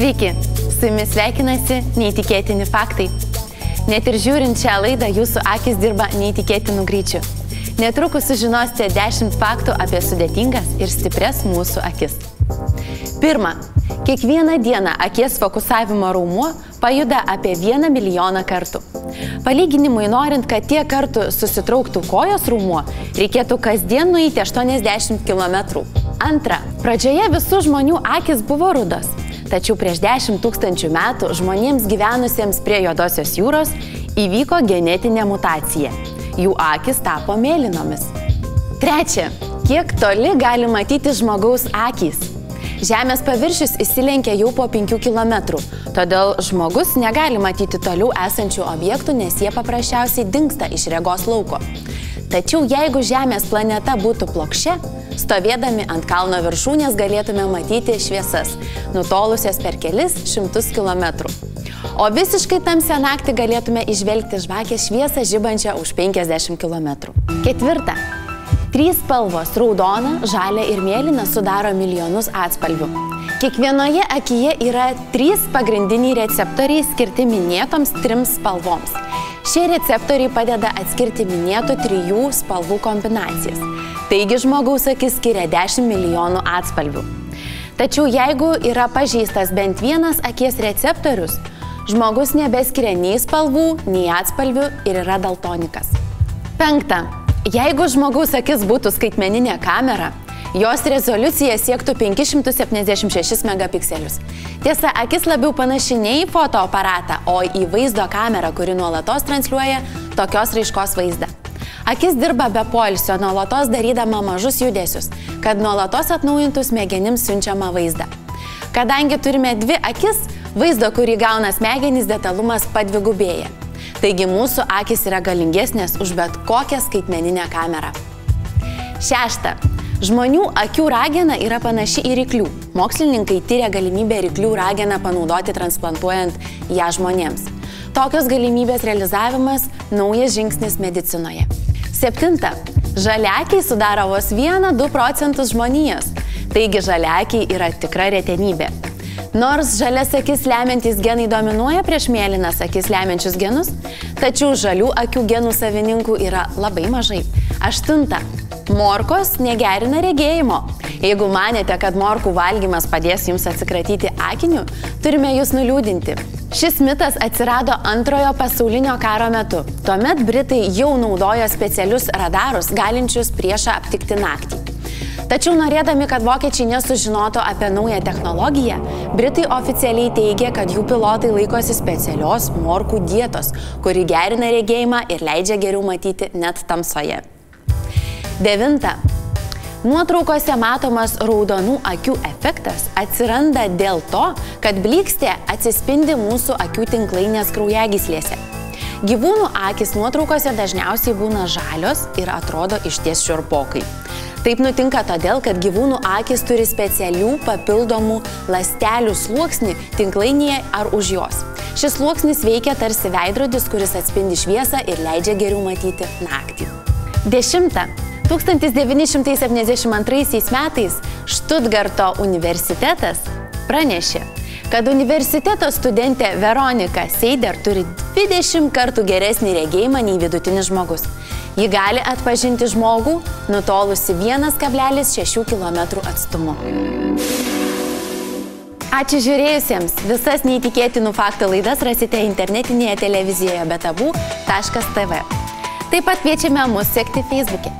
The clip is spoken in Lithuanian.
Sveiki, su jumis sveikinasi neįtikėtini faktai. Net ir žiūrint šią laidą, jūsų akis dirba neįtikėtinų greičių. Netrukus sužinosite 10 faktų apie sudėtingas ir stiprias mūsų akis. Pirma, kiekvieną dieną akies fokusavimo raumuo pajuda apie 1 milijoną kartų. Palyginimui norint, kad tiek kartų susitrauktų kojos raumuo, reikėtų kasdien nueiti 80 km. Antra, pradžioje visų žmonių akis buvo rudos. Tačiau prieš 10 000 metų žmonėms gyvenusiems prie Juodosios jūros įvyko genetinė mutacija. Jų akis tapo mėlynomis. Trečia, kiek toli gali matyti žmogaus akys? Žemės paviršius įsilenkia jau po 5 km, todėl žmogus negali matyti toliau esančių objektų, nes jie paprasčiausiai dingsta iš regos lauko. Tačiau jeigu Žemės planeta būtų plokščia, stovėdami ant kalno viršūnės galėtume matyti šviesas, nutolusias per kelis šimtus kilometrų. O visiškai tamsią naktį galėtume įžvelgti žvakės šviesą žibančią už 50 km. Ketvirta. 3 spalvos – raudona, žalia ir mėlyna – sudaro milijonus atspalvių. Kiekvienoje akyje yra 3 pagrindiniai receptoriai skirti minėtoms 3 spalvoms. Šie receptoriai padeda atskirti minėtų 3 spalvų kombinacijas. Taigi žmogaus akis skiria 10 milijonų atspalvių. Tačiau jeigu yra pažeistas bent vienas akies receptorius, žmogus nebeskiria nei spalvų, nei atspalvių ir yra daltonikas. Penkta. Jeigu žmogaus akis būtų skaitmeninė kamera, jos rezoliucija siektų 576 megapikselius. Tiesa, akis labiau panaši ne į fotoaparatą, o į vaizdo kamerą, kuri nuolatos transliuoja tokios raiškos vaizdą. Akis dirba be poilsio, nuolatos darydama mažus judesius, kad nuolatos atnaujintų smegenims siunčiamą vaizdą. Kadangi turime 2 akis, vaizdo, kurį gauna smegenys, detalumas padvigubėja. Taigi mūsų akis yra galingesnės už bet kokią skaitmeninę kamerą. Šešta. Žmonių akių ragena yra panaši į ryklių. Mokslininkai tyria galimybę ryklių rageną panaudoti transplantuojant ją žmonėms. Tokios galimybės realizavimas – naujas žingsnis medicinoje. Septinta. Žaliakiai sudaro vos 1–2% žmonijos. Taigi žaliakiai yra tikra retenybė. Nors žalias akis lemiantys genai dominuoja prieš mėlynas akis lemiančius genus, tačiau žalių akių genų savininkų yra labai mažai. Aštunta. Morkos negerina regėjimo. Jeigu manėte, kad morkų valgymas padės jums atsikratyti akinių, turime jūs nuliūdinti. Šis mitas atsirado Antrojo pasaulinio karo metu. Tuomet Britai jau naudojo specialius radarus, galinčius priešą aptikti naktį. Tačiau norėdami, kad vokiečiai nesužinotų apie naują technologiją, Britai oficialiai teigia, kad jų pilotai laikosi specialios morkų dietos, kuri gerina regėjimą ir leidžia geriau matyti net tamsoje. Devinta. Nuotraukose matomas raudonų akių efektas atsiranda dėl to, kad blykstė atsispindi mūsų akių tinklainės kraujagyslėse. Gyvūnų akys nuotraukose dažniausiai būna žalios ir atrodo išties šiurpokai. Taip nutinka todėl, kad gyvūnų akys turi specialių papildomų ląstelių sluoksnį tinklainėje ar už jos. Šis sluoksnis veikia tarsi veidrodis, kuris atspindi šviesą ir leidžia geriau matyti naktį. 10. 1972 metais Štutgarto universitetas pranešė, kad universiteto studentė Veronika Seider turi 20 kartų geresnį regėjimą nei vidutinis žmogus. Ji gali atpažinti žmogų nutolusi 1,6 km atstumu. Ačiū žiūrėjusiems. Visas neįtikėtinų faktų laidas rasite internetinėje televizijoje betabu.tv. Taip pat kviečiame mus sekti Facebook'e.